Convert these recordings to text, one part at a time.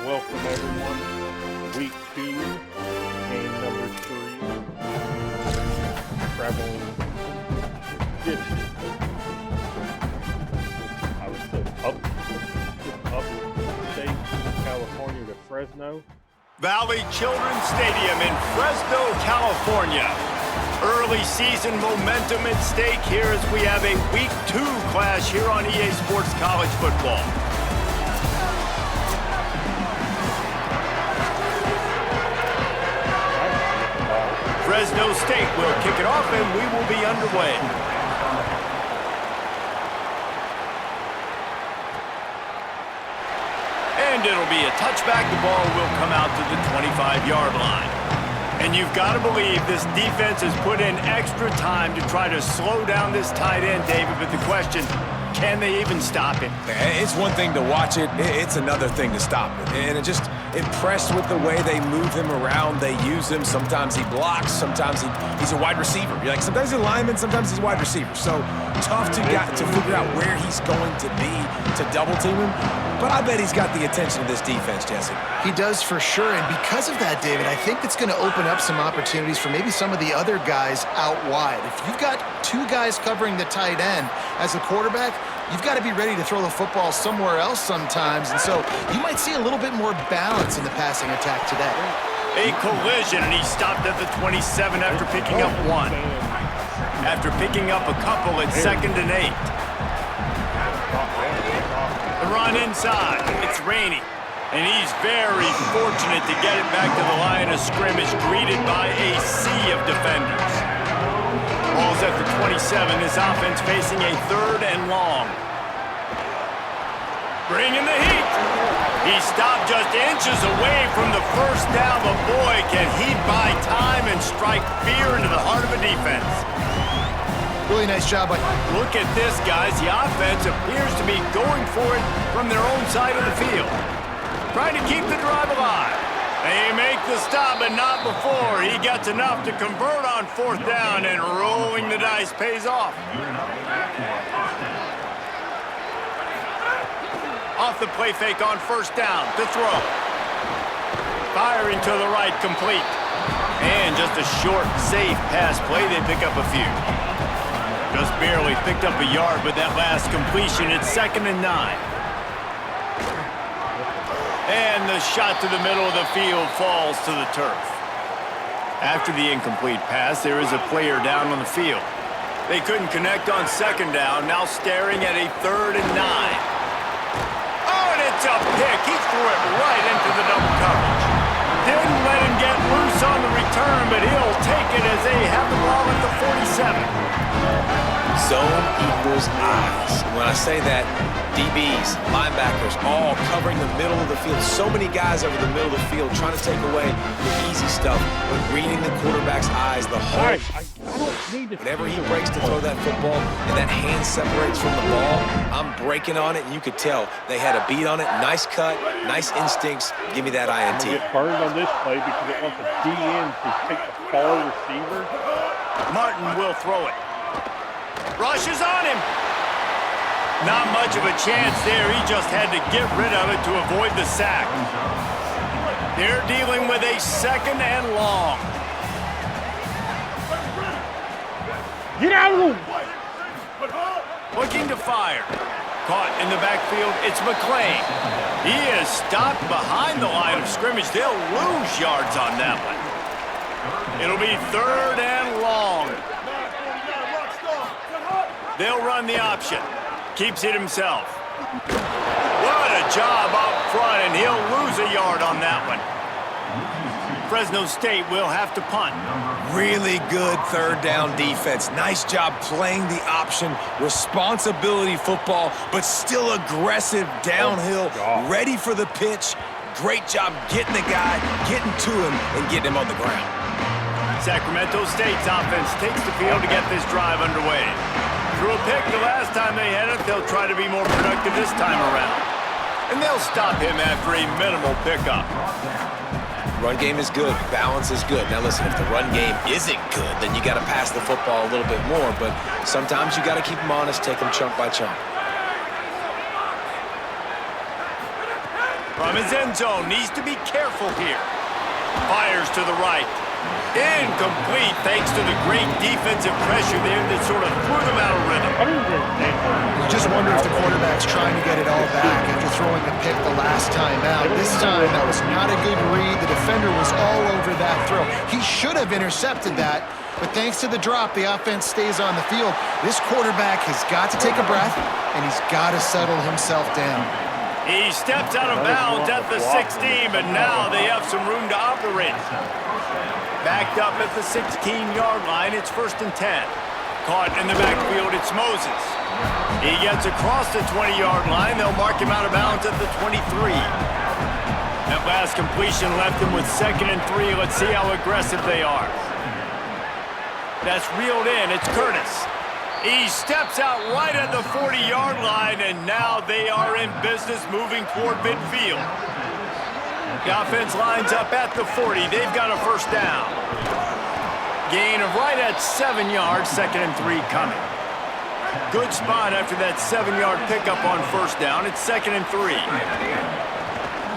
Welcome everyone. Week 2, game number 3. Traveling distance. I would say upstate California to Fresno. Valley Children's Stadium in Fresno, California. Early season momentum at stake here as we have a Week 2 clash here on EA Sports College Football. Fresno State will kick it off and we will be underway. And it'll be a touchback. The ball will come out to the 25-yard line. And you've got to believe this defense has put in extra time to try to slow down this tight end, David. But the question, can they even stop him? It's one thing to watch it. It's another thing to stop it. And just impressed with the way they move him around. They use him. Sometimes he blocks. Sometimes he's a wide receiver. You're like, sometimes he's a lineman. Sometimes he's a wide receiver. So tough to figure out where he's going to be to double team him. But I bet he's got the attention of this defense, Jesse. He does for sure, and because of that, David, I think it's going to open up some opportunities for maybe some of the other guys out wide. If you've got two guys covering the tight end as a quarterback, you've got to be ready to throw the football somewhere else sometimes, and so you might see a little bit more balance in the passing attack today. A collision, and he stopped at the 27 after picking up one. After picking up a couple at 2nd and 8. The run inside. It's Rainey. And he's very fortunate to get it back to the line of scrimmage, greeted by a sea of defenders. Ball's at the 27. This offense facing a 3rd and long. Bringing the heat. He stopped just inches away from the first down, but boy, can he buy time and strike fear into the heart of a defense. Really nice job. Look at this, guys. The offense appears to be going for it from their own side of the field. Trying to keep the drive alive. They make the stop, but not before. He gets enough to convert on 4th down, and rolling the dice pays off. Off the play fake on 1st down. To throw. Firing to the right, complete. And just a short, safe pass play. They pick up a few. Just barely picked up a yard with that last completion. It's 2nd and 9. And the shot to the middle of the field falls to the turf. After the incomplete pass, there is a player down on the field. They couldn't connect on 2nd down, now staring at a 3rd and 9. Oh, and it's a pick. He threw it right into the double coverage. Didn't let him get loose on the return, but he'll take it as they have the ball at the 47. Zone equals eyes. When I say that, DBs, linebackers, all covering the middle of the field. So many guys over the middle of the field trying to take away the easy stuff, but reading the quarterback's eyes the whole I don't need to. Whenever he breaks to throw that football and that hand separates from the ball, I'm breaking on it, and you could tell they had a beat on it. Nice cut, nice instincts. Give me that INT. Get burned on this play because it wants a DN to take the far receiver. Martin will throw it. Rushes on him. Not much of a chance there. He just had to get rid of it to avoid the sack. They're dealing with a 2nd and long. Get out of the way. Looking to fire. Caught in the backfield. It's McClain. He is stopped behind the line of scrimmage. They'll lose yards on that one. It'll be 3rd and long. They'll run the option. Keeps it himself. What a job up front, and he'll lose a yard on that one. Fresno State will have to punt. Really good 3rd down defense. Nice job playing the option. Responsibility football, but still aggressive downhill, ready for the pitch. Great job getting the guy, getting to him, and getting him on the ground. Sacramento State's offense takes the field to get this drive underway. Threw a pick the last time they had it. They'll try to be more productive this time around. And they'll stop him after a minimal pickup. Run game is good. Balance is good. Now listen, if the run game isn't good, then you got to pass the football a little bit more. But sometimes you got to keep them honest, take them chunk by chunk. From his end zone, needs to be careful here. Fires to the right. Incomplete thanks to the great defensive pressure there that sort of threw them out of rhythm. You just wonder if the quarterback's trying to get it all back after throwing the pick the last time out. This time, that was not a good read. The defender was all over that throw. He should have intercepted that, but thanks to the drop, the offense stays on the field. This quarterback has got to take a breath, and he's got to settle himself down. He steps out of bounds at the 16, but now they have some room to operate. Backed up at the 16-yard line, it's 1st and 10. Caught in the backfield, it's Moses. He gets across the 20-yard line. They'll mark him out of bounds at the 23. That last completion left them with 2nd and 3. Let's see how aggressive they are. That's reeled in. It's Curtis. He steps out right at the 40-yard line, and now they are in business moving toward midfield. The offense lines up at the 40. They've got a 1st down. Gain of right at 7 yards, 2nd and 3 coming. Good spot after that 7-yard pickup on 1st down. It's 2nd and 3.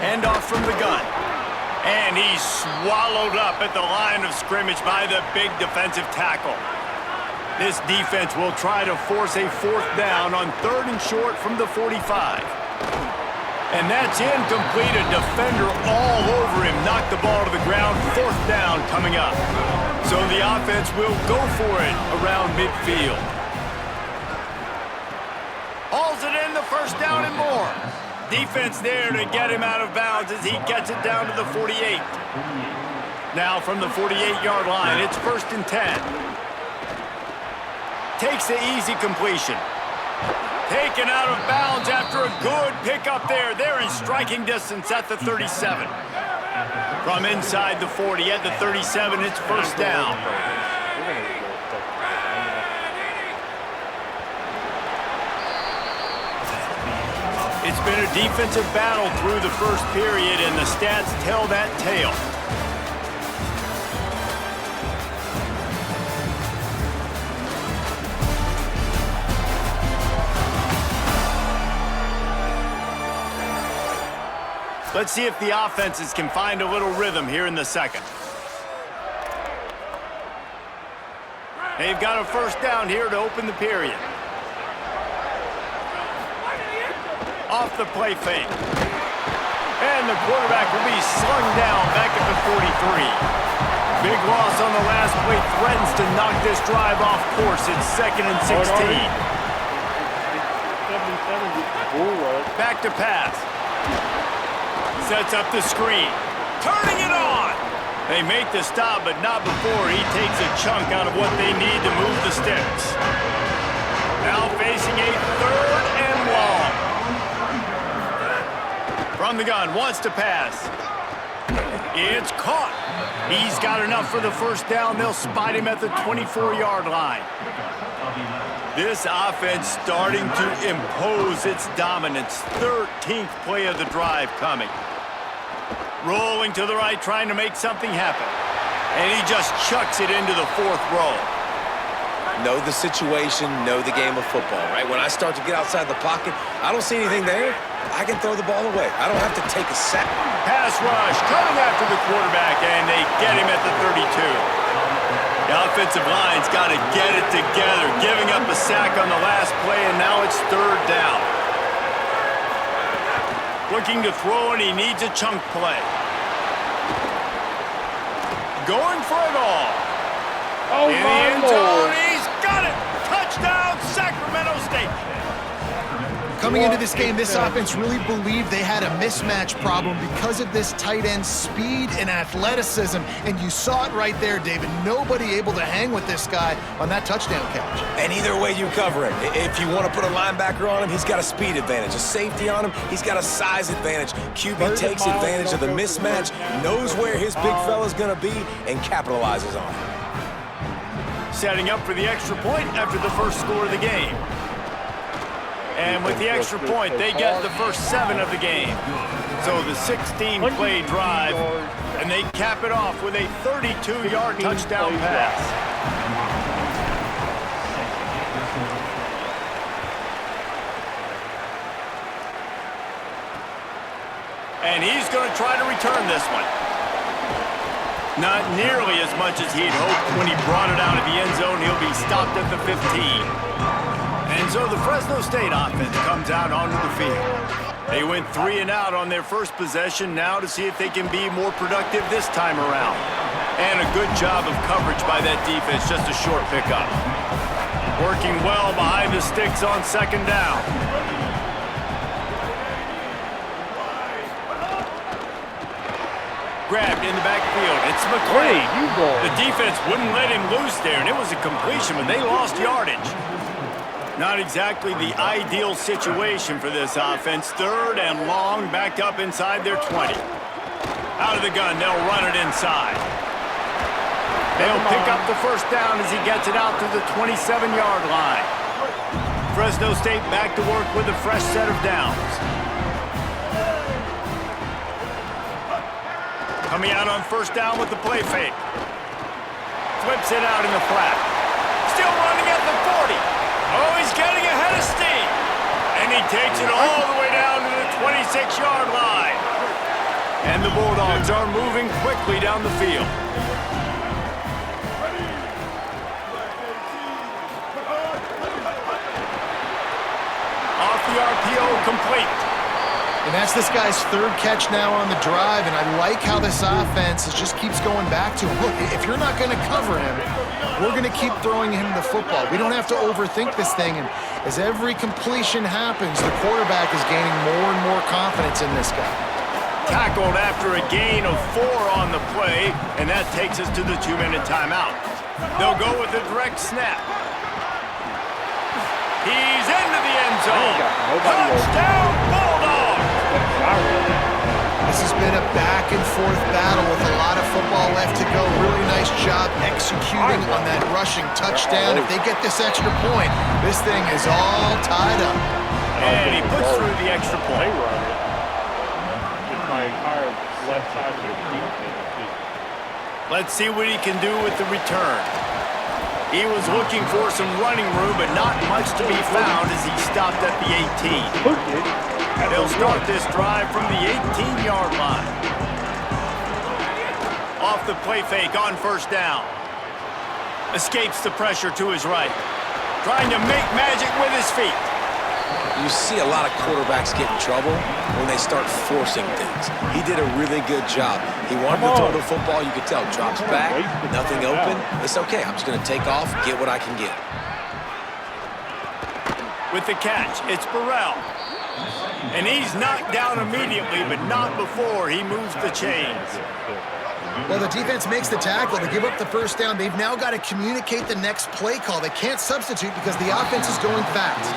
Hand off from the gun. And he's swallowed up at the line of scrimmage by the big defensive tackle. This defense will try to force a 4th down on 3rd and short from the 45. And that's incomplete. A defender all over him. Knocked the ball to the ground. 4th down coming up. So the offense will go for it around midfield. Hauls it in, the 1st down and more. Defense there to get him out of bounds as he gets it down to the 48. Now from the 48-yard line, it's 1st and 10. Takes the easy completion. Taken out of bounds after a good pickup there. They're in striking distance at the 37. From inside the 40 at the 37, it's 1st down. It's been a defensive battle through the 1st period, and the stats tell that tale. Let's see if the offenses can find a little rhythm here in the 2nd. They've got a 1st down here to open the period. Off the play fake. And the quarterback will be slung down back at the 43. Big loss on the last play threatens to knock this drive off course. It's 2nd and 16. Back to pass. Sets up the screen. Turning it on! They make the stop, but not before he takes a chunk out of what they need to move the sticks. Now facing a 3rd and long. From the gun, wants to pass. It's caught. He's got enough for the 1st down. They'll spot him at the 24-yard line. This offense starting to impose its dominance. 13th play of the drive coming. Rolling to the right, trying to make something happen. And he just chucks it into the 4th row. Know the situation, know the game of football, right? When I start to get outside the pocket, I don't see anything there, I can throw the ball away. I don't have to take a sack. Pass rush, coming after the quarterback, and they get him at the 32. The offensive line's got to get it together, giving up a sack on the last play, and now it's 3rd down. Looking to throw, and he needs a chunk play. Going for it all. Oh, in the end zone, he's got it! Touchdown, Sacramento State! Coming into this game, this offense really believed they had a mismatch problem because of this tight end speed and athleticism. And you saw it right there, David. Nobody able to hang with this guy on that touchdown catch. And either way you cover him, if you want to put a linebacker on him, he's got a speed advantage. A safety on him, he's got a size advantage. QB takes advantage of the mismatch, knows where his big fella's going to be, and capitalizes on it. Setting up for the extra point after the 1st score of the game. And with the extra point, they get the first 7 of the game. So the 16-play drive, and they cap it off with a 32-yard touchdown pass. And he's going to try to return this one. Not nearly as much as he'd hoped when he brought it out of the end zone. He'll be stopped at the 15. And so the Fresno State offense comes out onto the field. They went 3 and out on their first possession, now to see if they can be more productive this time around. And a good job of coverage by that defense, just a short pickup. Working well behind the sticks on second down. Grabbed in the backfield. It's McClain. The defense wouldn't let him loose there, and it was a completion, but they lost yardage. Not exactly the ideal situation for this offense. 3rd and long, backed up inside their 20. Out of the gun, they'll run it inside. They'll pick up the first down as he gets it out to the 27-yard line. Fresno State back to work with a fresh set of downs. Coming out on first down with the play fake. Flips it out in the flat. Still running at the 40. Oh, he's getting ahead of steam. And he takes it all the way down to the 26-yard line. And the Bulldogs are moving quickly down the field. Off the RPO, complete. And that's this guy's 3rd catch now on the drive, and I like how this offense just keeps going back to him. Look, if you're not going to cover him, we're going to keep throwing him the football. We don't have to overthink this thing, and as every completion happens, the quarterback is gaining more and more confidence in this guy. Tackled after a gain of 4 on the play, and that takes us to the 2-minute timeout. They'll go with a direct snap. He's into the end zone. Touchdown, Bulldogs! This has been a back-and-forth battle with a lot of football left to go. Really nice job executing on that rushing touchdown. If they get this extra point, this thing is all tied up. And he puts through the extra point. My entire left side of the feet. Let's see what he can do with the return. He was looking for some running room, but not much to be found as he stopped at the 18. They'll start this drive from the 18-yard line. Off the play fake on first down. Escapes the pressure to his right. Trying to make magic with his feet. You see a lot of quarterbacks get in trouble when they start forcing things. He did a really good job. He wanted to throw the football. You could tell. Drops back, nothing open. It's okay. I'm just going to take off, get what I can get. With the catch, it's Burrell. And he's knocked down immediately, but not before he moves the chains. Well, the defense makes the tackle. They give up the first down. They've now got to communicate the next play call. They can't substitute because the offense is going fast.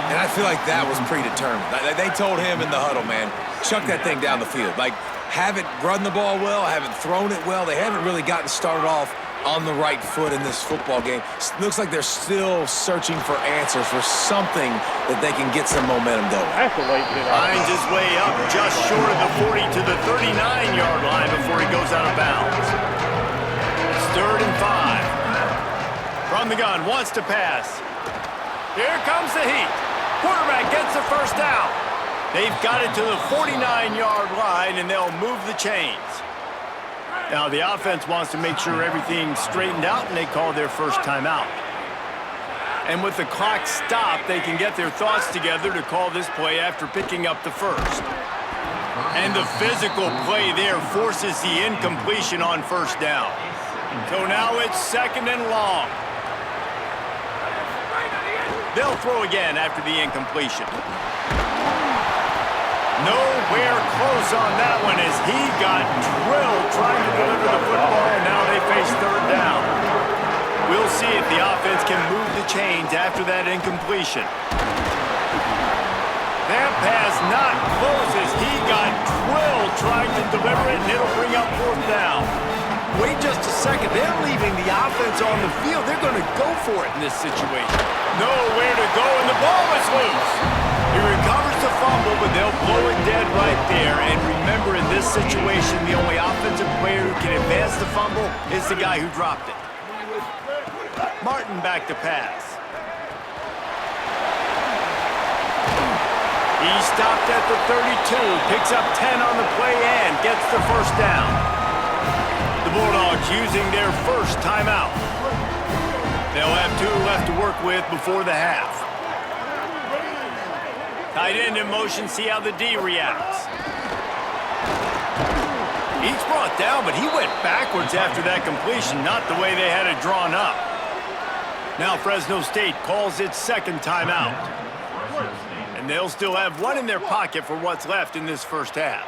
And I feel like that was predetermined. They told him in the huddle, man, chuck that thing down the field. Like, haven't run the ball well, haven't thrown it well. They haven't really gotten started off on the right foot in this football game. Looks like they're still searching for answers, for something that they can get some momentum going. Finds his way up just short of the 40 to the 39-yard line before he goes out of bounds. It's 3rd and 5. From the gun, wants to pass. Here comes the heat. Quarterback gets the first down. They've got it to the 49-yard line, and they'll move the chains. Now, the offense wants to make sure everything's straightened out, and they call their first timeout. And with the clock stopped, they can get their thoughts together to call this play after picking up the first. And the physical play there forces the incompletion on first down. So now it's 2nd and long. They'll throw again after the incompletion. Nowhere close on that one as he got drilled trying to deliver the football, and now they face 3rd down. We'll see if the offense can move the chains after that incompletion. That pass not close as he got drilled trying to deliver it, and it'll bring up 4th down. Wait just a second. They're leaving the offense on the field. They're going to go for it in this situation. Nowhere to go, and the ball is loose. He recovers the fumble, but they'll blow it dead right there. And remember, in this situation, the only offensive player who can advance the fumble is the guy who dropped it. Martin back to pass. He He stopped at the 32, picks up 10 on the play and gets the first down. The Bulldogs using their first timeout. They'll have 2 left to work with before the half. Tight end in motion, see how the D reacts. He's brought down, but he went backwards after that completion, not the way they had it drawn up. Now Fresno State calls its second timeout. And they'll still have 1 in their pocket for what's left in this first half.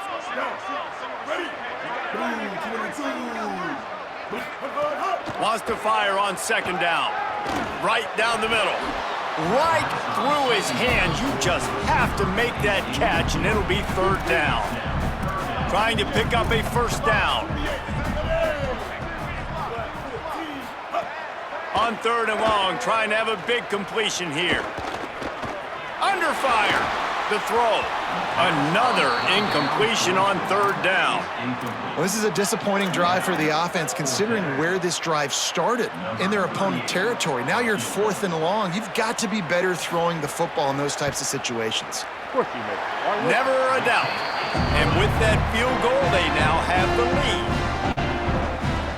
Wants to fire on second down. Right down the middle. Right through his hands. You just have to make that catch, and it'll be third down. Trying to pick up a first down. On third and long, trying to have a big completion here. Under fire. The throw. Another incompletion on third down. Well, this is a disappointing drive for the offense, considering where this drive started in their opponent territory. Now you're 4th and long. You've got to be better throwing the football in those types of situations. Of course you make it. Never a doubt. And with that field goal, they now have the lead.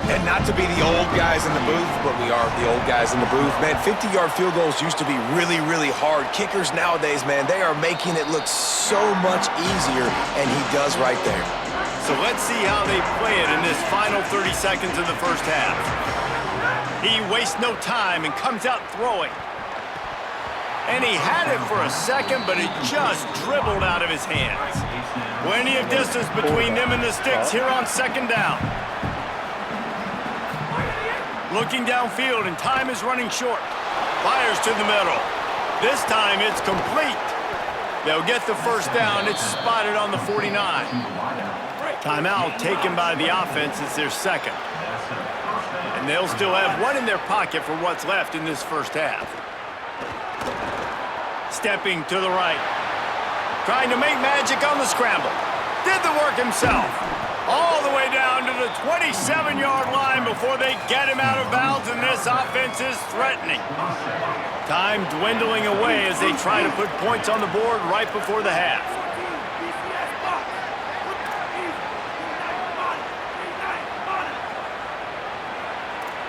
And not to be the old guys in the booth, but we are the old guys in the booth. Man, 50-yard field goals used to be really, really hard. Kickers nowadays, man, they are making it look so much easier, and he does right there. So let's see how they play it in this final 30 seconds of the first half. He wastes no time and comes out throwing. And he had it for a second, but it just dribbled out of his hands. Plenty of distance between them and the sticks here on second down. Looking downfield, and time is running short. Fires to the middle. This time it's complete. They'll get the first down. It's spotted on the 49. Timeout taken by the offense. It's their second. And they'll still have 1 in their pocket for what's left in this first half. Stepping to the right. Trying to make magic on the scramble. Did the work himself. All the way down to the 27-yard line before they get him out of bounds, and this offense is threatening. Time dwindling away as they try to put points on the board right before the half.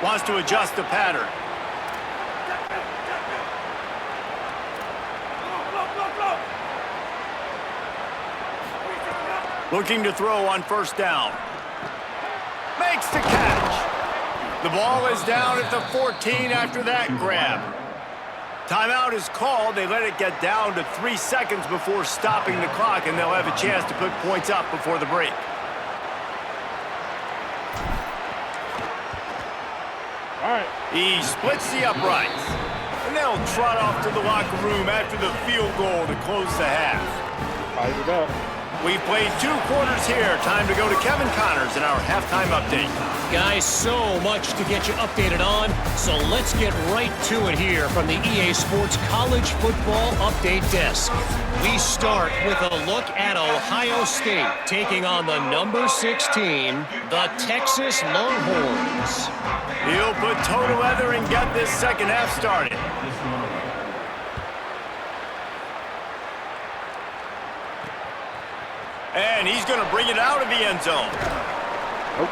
Wants to adjust the pattern. Looking to throw on first down. Makes the catch. The ball is down at the 14 after that grab. Timeout is called. They let it get down to 3 seconds before stopping the clock, and they'll have a chance to put points up before the break. All right. He splits the uprights. And they'll trot off to the locker room after the field goal to close the half. Ties it up. We've played 2 quarters here. Time to go to Kevin Connors in our halftime update. Guys, so much to get you updated on, so let's get right to it here from the EA Sports College Football Update Desk. We start with a look at Ohio State taking on the number 16, the Texas Longhorns. He'll put toe to leather and get this second half started. And he's going to bring it out of the end zone. Nope.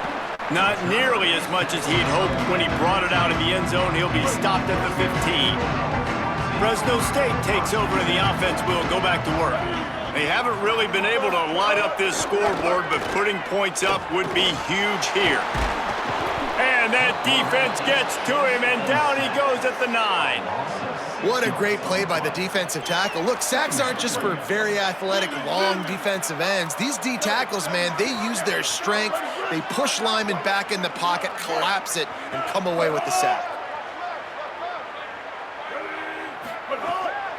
Not nearly as much as he'd hoped when he brought it out of the end zone. He'll be stopped at the 15. Fresno State takes over and the offense will go back to work. They haven't really been able to light up this scoreboard, but putting points up would be huge here. And that defense gets to him, and down he goes at the 9. What a great play by the defensive tackle. Look, sacks aren't just for very athletic, long defensive ends. These D tackles, man, they use their strength. They push linemen back in the pocket, collapse it, and come away with the sack.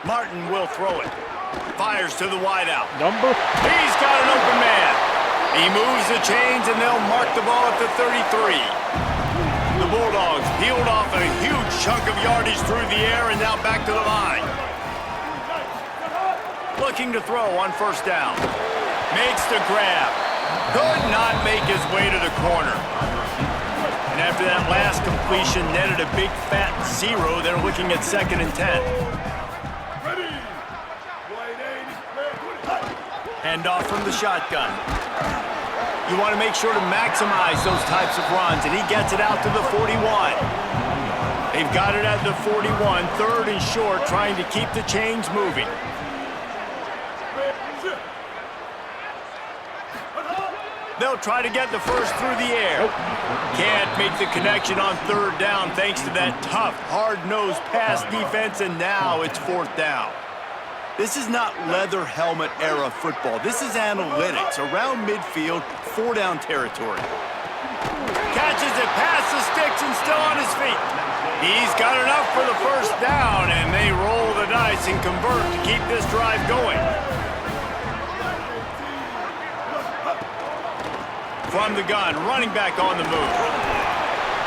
Martin will throw it. Fires to the wideout. Number. He's got an open man. He moves the chains, and they'll mark the ball at the 33. The Bulldogs peeled off a huge chunk of yardage through the air and now back to the line. Looking to throw on first down. Makes the grab. Could not make his way to the corner. And after that last completion netted a big fat 0, they're looking at 2nd and 10. Handoff from the shotgun. You want to make sure to maximize those types of runs, and he gets it out to the 41. They've got it at the 41, third and short, trying to keep the chains moving. They'll try to get the first through the air. Can't make the connection on third down thanks to that tough, hard-nosed pass defense, and now it's fourth down. This is not leather helmet era football. This is analytics. Around midfield, 4-down territory. Catches it past the sticks and still on his feet. He's got enough for the first down, and they roll the dice and convert to keep this drive going. From the gun, running back on the move.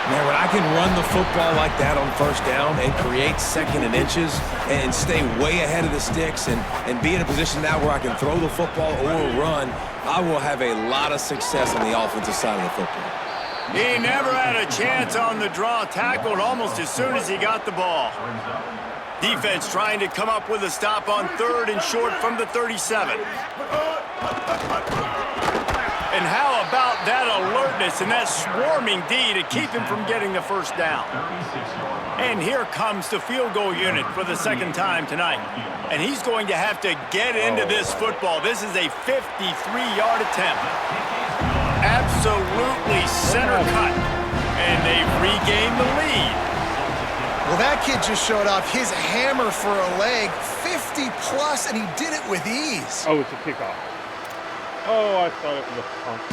Man, when I can run the football like that on first down and create second and inches and stay way ahead of the sticks and be in a position now where I can throw the football or run, I will have a lot of success on the offensive side of the football. He never had a chance on the draw, tackled almost as soon as he got the ball. Defense trying to come up with a stop on third and short from the 37. And how about that alertness and that swarming D to keep him from getting the first down? And here comes the field goal unit for the second time tonight. And he's going to have to get into this football. This is a 53-yard attempt. Absolutely center cut. And they've regained the lead. Well, that kid just showed off his hammer for a leg, 50-plus, and he did it with ease. Oh, it's a kickoff. Oh, I thought it was a punt.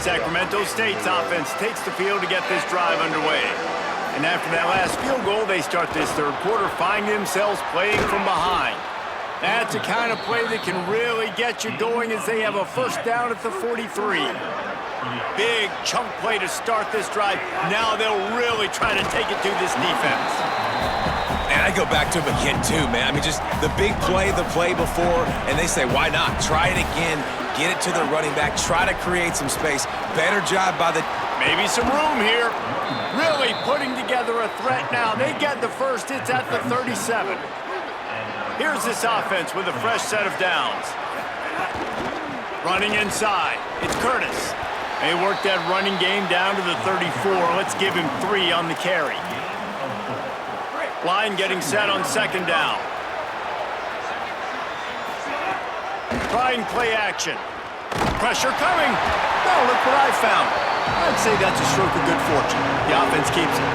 Sacramento State's offense takes the field to get this drive underway. And after that last field goal, they start this third quarter, finding themselves playing from behind. That's the kind of play that can really get you going as they have a first down at the 43. Big chunk play to start this drive. Now they'll really try to take it to this defense. And I go back to him again, too, man. I mean, just the big play, the play before, and they say, why not? Try it again, get it to the running back, try to create some space. Better job by the... Maybe some room here. Really putting together a threat now. They get the first. It's at the 37. Here's this offense with a fresh set of downs. Running inside. It's Curtis. They work that running game down to the 34. Let's give him 3 on the carry. Line getting set on second down. Trying play action. Pressure coming. Oh, look what I found. I'd say that's a stroke of good fortune. The offense keeps it.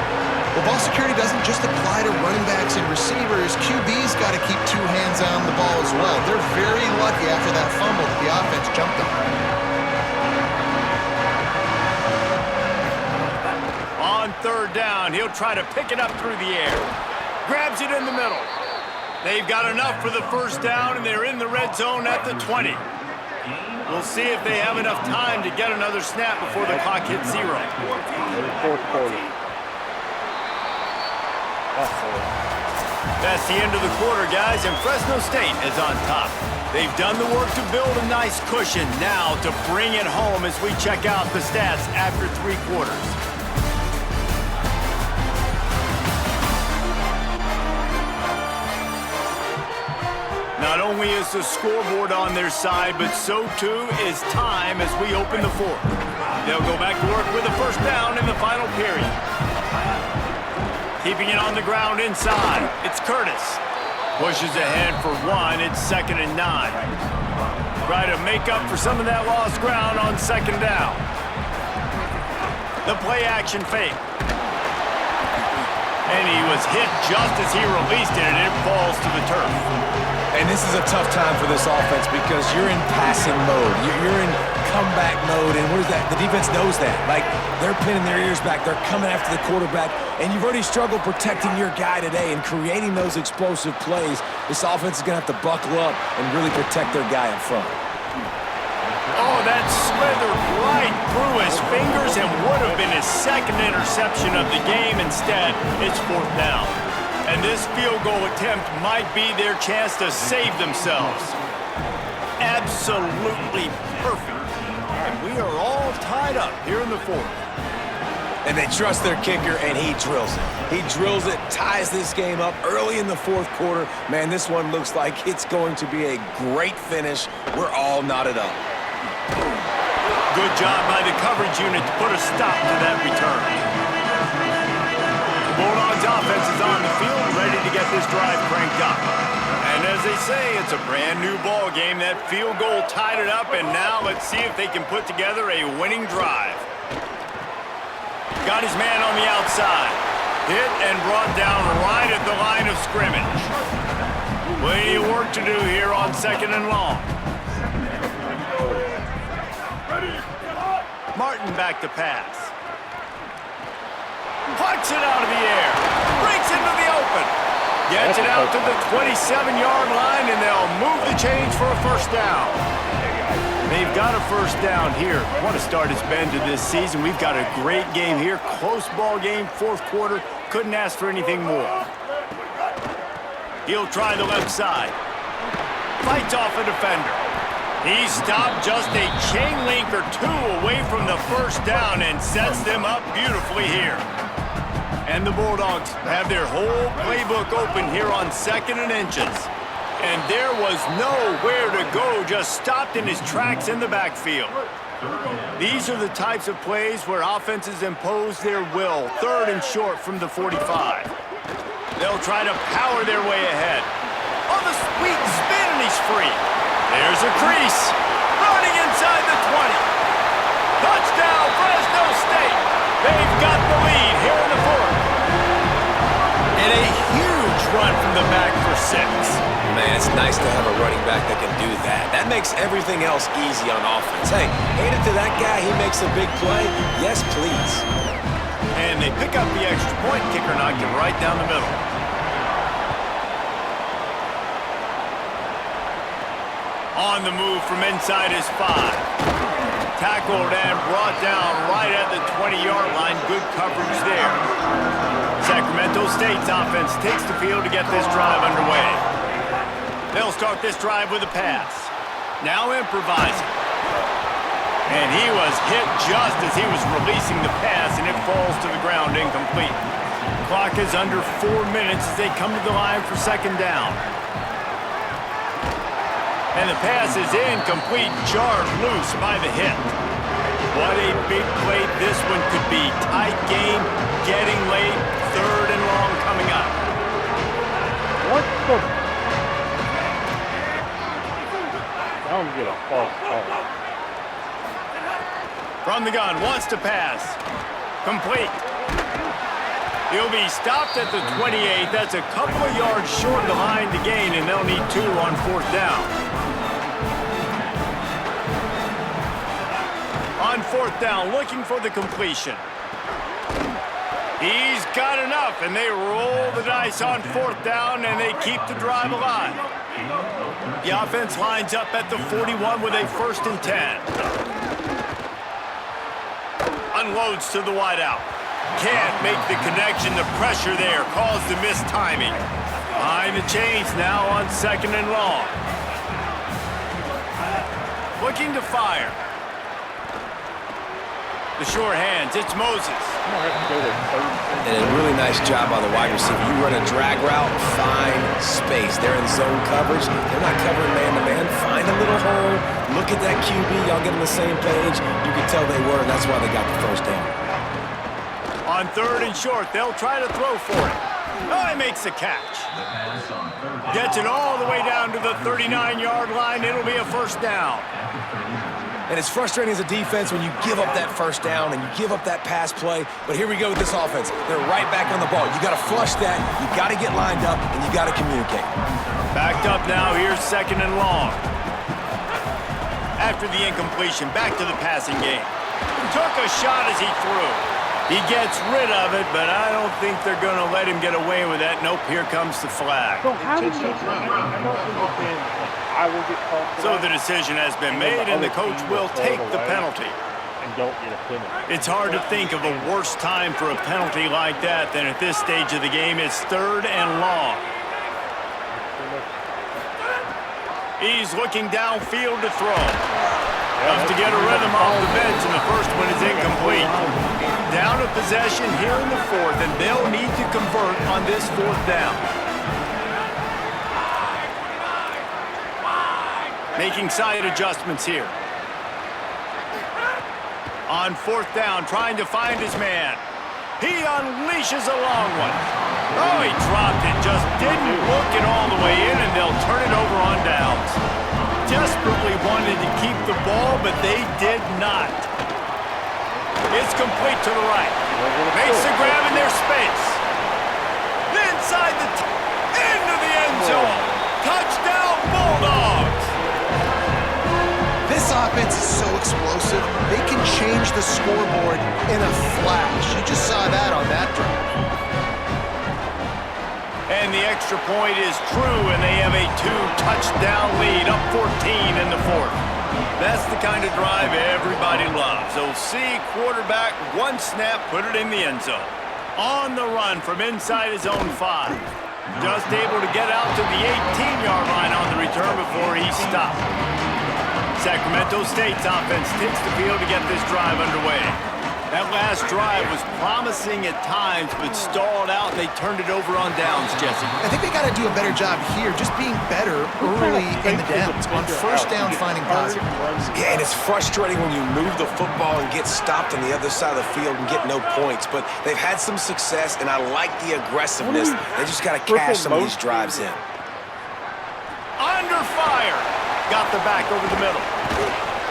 Well, ball security doesn't just apply to running backs and receivers. QB's got to keep 2 hands on the ball as well. They're very lucky after that fumble that the offense jumped them. On third down, he'll try to pick it up through the air. Grabs it in the middle. They've got enough for the first down, and they're in the red zone at the 20. We'll see if they have enough time to get another snap before the clock hits 0. Fourth quarter. That's the end of the quarter, guys, and Fresno State is on top. They've done the work to build a nice cushion. Now to bring it home as we check out the stats after 3 quarters. Not only is the scoreboard on their side, but so too is time as we open the fourth. They'll go back to work with a first down in the final period. Keeping it on the ground inside. It's Curtis. Pushes ahead for 1. It's 2nd and 9. Try to make up for some of that lost ground on second down. The play action fake. And he was hit just as he released it, and it falls to the turf. And this is a tough time for this offense because you're in passing mode. You're in comeback mode, and what is that? The defense knows that. Like, they're pinning their ears back. They're coming after the quarterback, and you've already struggled protecting your guy today and creating those explosive plays. This offense is going to have to buckle up and really protect their guy up front. Oh, that slithered right through his fingers and would have been his 2nd interception of the game. Instead, it's 4th down. And this field goal attempt might be their chance to save themselves. Absolutely perfect. And we are all tied up here in the 4th. And they trust their kicker, and he drills it. He drills it, ties this game up early in the fourth quarter. Man, this one looks like it's going to be a great finish. We're all knotted up. Good job by the coverage unit to put a stop to that return. The Bulldogs offense is on the field, ready to get this drive cranked up. And as they say, it's a brand new ball game. That field goal tied it up, and now let's see if they can put together a winning drive. Got his man on the outside. Hit and brought down right at the line of scrimmage. Plenty of work to do here on 2nd and long. Martin back to pass. Pucks it out of the air. Breaks into the open. Gets it out to the 27-yard line, and they'll move the chains for a first down. They've got a first down here. What a start it's been to this season. We've got a great game here. Close ball game, fourth quarter. Couldn't ask for anything more. He'll try the left side. Fights off a defender. He stopped just a chain link or two away from the first down and sets them up beautifully here. And the Bulldogs have their whole playbook open here on 2nd and inches. And there was nowhere to go, just stopped in his tracks in the backfield. These are the types of plays where offenses impose their will. 3rd and short from the 45. They'll try to power their way ahead. On the sweet spin, and he's free. There's a crease. Running inside the 20. Touchdown, Fresno State. They've got the lead here in the 4th. And a huge run from the back for 6. Man, it's nice to have a running back that can do that. That makes everything else easy on offense. Hey, hand it to that guy. He makes a big play. Yes, please. And they pick up the extra point. Kicker knocked it right down the middle. On the move from inside his 5. Tackled and brought down right at the 20-yard line. Good coverage there. Sacramento State's offense takes the field to get this drive underway. They'll start this drive with a pass. Now improvising. And he was hit just as he was releasing the pass, and it falls to the ground incomplete. Clock is under 4 minutes as they come to the line for 2nd down. And the pass is incomplete, jarred loose by the hit. What a big play this one could be. Tight game, getting late, 3rd and long coming up. What the? Now get a false call. From the gun, wants to pass. Complete. He'll be stopped at the 28. That's a couple of yards short of the line to gain, and they'll need 2 on 4th down. On 4th down, looking for the completion. He's got enough, and they roll the dice on 4th down, and they keep the drive alive. The offense lines up at the 41 with a 1st and 10. Unloads to the wideout. Can't make the connection. The pressure there caused the missed timing. Behind the chains now on 2nd and long. Looking to fire. The short hands, it's Moses. And a really nice job by the wide receiver. You run a drag route, find space. They're in zone coverage. They're not covering man-to-man. Find a little hole. Look at that QB. Y'all get on the same page. You can tell they were, and that's why they got the first down. On 3rd and short, they'll try to throw for it. Oh, he makes the catch. Gets it all the way down to the 39-yard line. It'll be a first down. And it's frustrating as a defense when you give up that first down and you give up that pass play. But here we go with this offense. They're right back on the ball. You got to flush that. You got to get lined up, and you got to communicate. Backed up now. Here's 2nd and long. After the incompletion, back to the passing game. Took a shot as he threw. He gets rid of it, but I don't think they're going to let him get away with that. Nope, here comes the flag. So how did you I will get called for So that. the decision has been made, and the coach will take the penalty. And don't get a penalty. It's hard to think of a worse time for a penalty like that than at this stage of the game. It's 3rd and long. He's looking downfield to throw. Tough to get a rhythm off the bench, and the first one is incomplete. Down a possession here in the fourth, and they'll need to convert on this fourth down. Making side adjustments here. On fourth down, trying to find his man. He unleashes a long one. Oh, he dropped it. Just didn't look it all the way in, and they'll turn it over on downs. Desperately wanted to keep the ball, but they did not. It's complete to the right. Makes the grab in their space. Inside into the end zone. Touchdown, Bulldogs. This offense is so explosive, they can change the scoreboard in a flash. You just saw that on that drive. And the extra point is true, and they have a 2-touchdown lead, up 14 in the fourth. That's the kind of drive everybody loves. OC quarterback, one snap, put it in the end zone. On the run from inside his own 5. Just able to get out to the 18-yard line on the return before he stopped. Sacramento State's offense takes the field to get this drive underway. That last drive was promising at times, but stalled out, and they turned it over on downs, Jesse. I think they got to do a better job here, just being better early in the downs. On first down, finding positive. Yeah, and it's frustrating when you move the football and get stopped on the other side of the field and get no points. But they've had some success, and I like the aggressiveness. They just got to cash some of these drives in. Under fire. Got the back over the middle.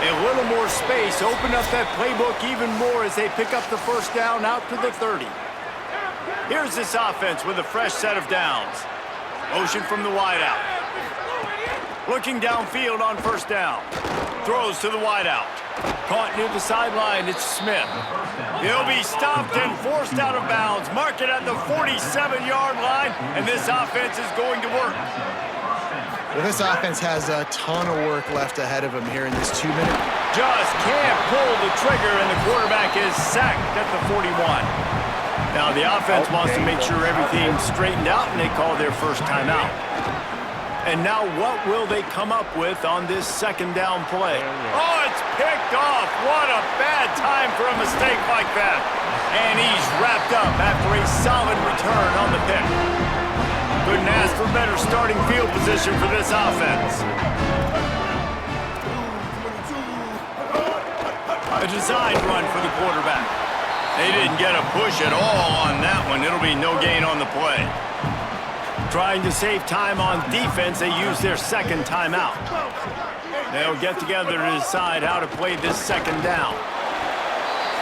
A little more space. Open up that playbook even more as they pick up the first down out to the 30. Here's this offense with a fresh set of downs. Motion from the wideout. Looking downfield on first down. Throws to the wideout. Caught near the sideline, it's Smith. He'll be stopped and forced out of bounds. Mark it at the 47-yard line, and this offense is going to work. Well, this offense has a ton of work left ahead of him here in this 2-minute. Just can't pull the trigger, and the quarterback is sacked at the 41. Now, the offense wants to make sure everything's straightened out, and they call their first timeout. And now what will they come up with on this second down play? Oh, it's picked off. What a bad time for a mistake like that. And he's wrapped up after a solid return on the pick. Couldn't ask for better starting field position for this offense. A design run for the quarterback. They didn't get a push at all on that one. It'll be no gain on the play. Trying to save time on defense, they use their second timeout. They'll get together to decide how to play this second down.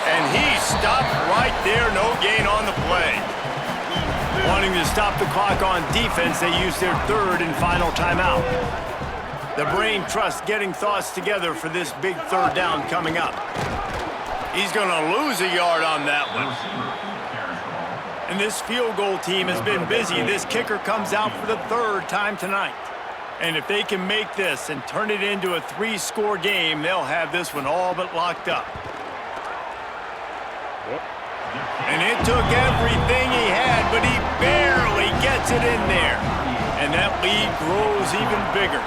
And he stopped right there, no gain on the play. Wanting to stop the clock on defense, they use their third and final timeout. The brain trust getting thoughts together for this big third down coming up. He's going to lose a yard on that one. And this field goal team has been busy. This kicker comes out for the third time tonight. And if they can make this and turn it into a 3-score game, they'll have this one all but locked up. And it took everything he had, but he barely gets it in there. And that lead grows even bigger.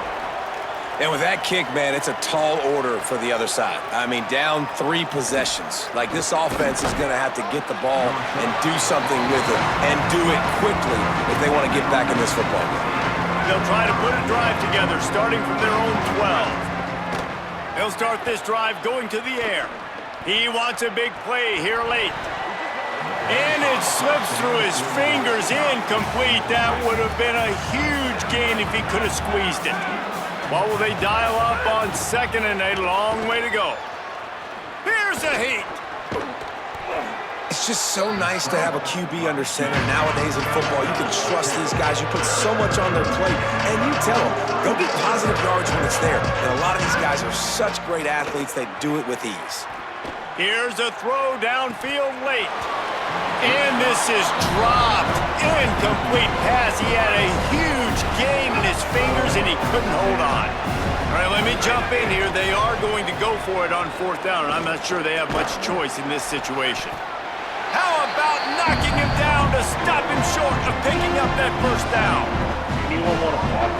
And with that kick, man, it's a tall order for the other side. I mean, down 3 possessions. Like, this offense is going to have to get the ball and do something with it, and do it quickly if they want to get back in this football game. They'll try to put a drive together, starting from their own 12. They'll start this drive going to the air. He wants a big play here late. And it slips through his fingers, incomplete. That would have been a huge gain if he could have squeezed it. What will they dial up on second, and a long way to go? Here's a heat. It's just so nice to have a QB under center. Nowadays in football, you can trust these guys. You put so much on their plate, and you tell them, go get positive yards when it's there. And a lot of these guys are such great athletes, they do it with ease. Here's a throw downfield late. And this is dropped. Incomplete pass. He had a huge gain in his fingers, and he couldn't hold on. All right, let me jump in here. They are going to go for it on fourth down, and I'm not sure they have much choice in this situation. How about knocking him down to stop him short of picking up that first down? Anyone want to block?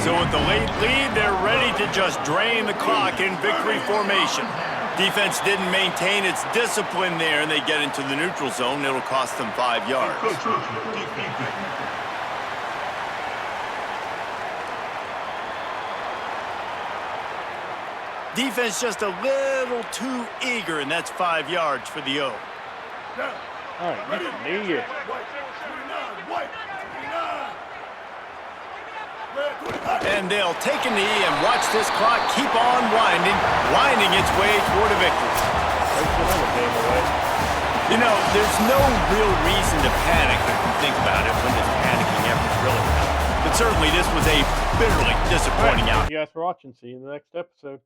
So So with the late lead, they're ready to just drain the clock in victory formation. Defense didn't maintain its discipline there, and they get into the neutral zone. It'll cost them 5 yards. Defense just a little too eager, and that's 5 yards for the O. All right, knee it. And they'll take a knee and watch this clock keep on winding its way toward a victory. Takes another game away. You know, there's no real reason to panic if you think about it when this panicking effort really happened. But certainly this was a bitterly disappointing Thank out. you guys for watching. See you in the next episode.